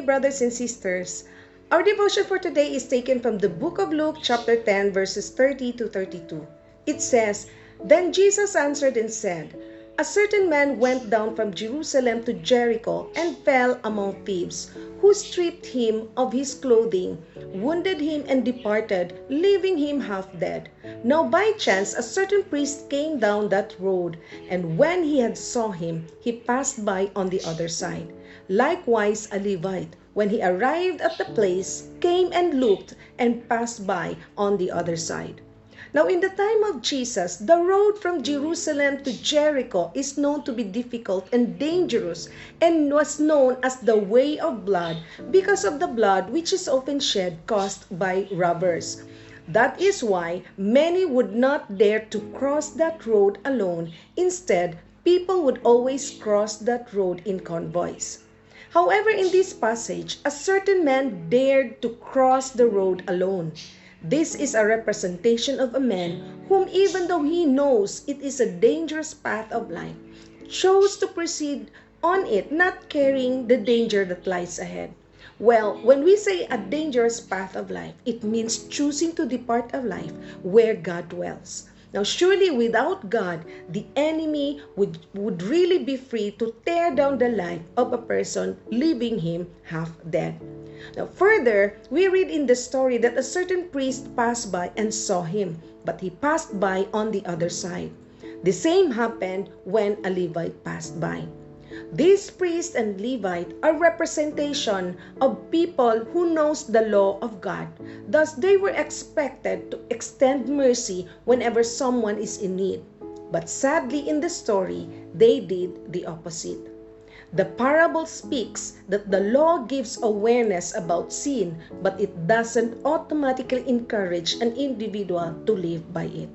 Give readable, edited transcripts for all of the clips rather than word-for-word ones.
brothers and sisters. Our devotion for today is taken from the book of Luke, chapter 10, verses 30 to 32. It says, "Then Jesus answered and said, A certain man went down from Jerusalem to Jericho and fell among thieves, who stripped him of his clothing, wounded him, and departed, leaving him half dead. Now by chance a certain priest came down that road, and when he had saw him, he passed by on the other side. Likewise a Levite, when he arrived at the place, came and looked and passed by on the other side." Now in the time of Jesus, the road from Jerusalem to Jericho is known to be difficult and dangerous, and was known as the way of blood because of the blood which is often shed caused by robbers. That is why many would not dare to cross that road alone. Instead, people would always cross that road in convoys. However, in this passage, a certain man dared to cross the road alone. This is a representation of a man whom, even though he knows it is a dangerous path of life, chose to proceed on it, not caring the danger that lies ahead. Well, when we say a dangerous path of life, it means choosing to depart of life where God dwells. Now, surely without God, the enemy would really be free to tear down the life of a person, leaving him half dead. Now, further, we read in the story that a certain priest passed by and saw him, but he passed by on the other side. The same happened when a Levite passed by. These priest and Levite are representation of people who knows the law of God. Thus, they were expected to extend mercy whenever someone is in need. But sadly, in the story, they did the opposite. The parable speaks that the law gives awareness about sin, but it doesn't automatically encourage an individual to live by it.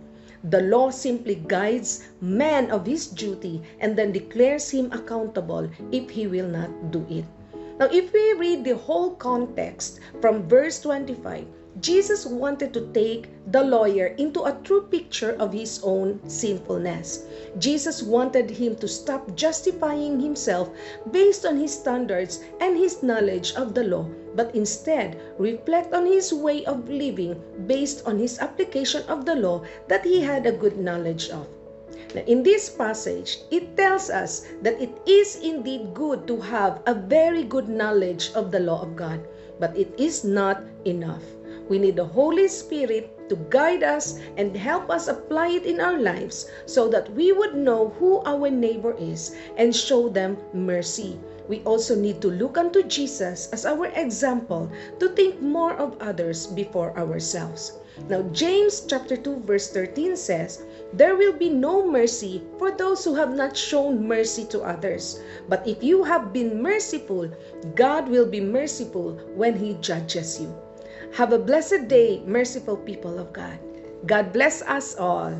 The law simply guides man of his duty and then declares him accountable if he will not do it. Now, if we read the whole context from verse 25, Jesus wanted to take the lawyer into a true picture of his own sinfulness. Jesus wanted him to stop justifying himself based on his standards and his knowledge of the law, but instead reflect on his way of living based on his application of the law that he had a good knowledge of. Now, in this passage, it tells us that it is indeed good to have a very good knowledge of the law of God, but it is not enough. We need the Holy Spirit to guide us and help us apply it in our lives so that we would know who our neighbor is and show them mercy. We also need to look unto Jesus as our example to think more of others before ourselves. Now, James chapter 2 verse 13 says, "There will be no mercy for those who have not shown mercy to others. But if you have been merciful, God will be merciful when He judges you." Have a blessed day, merciful people of God. God bless us all.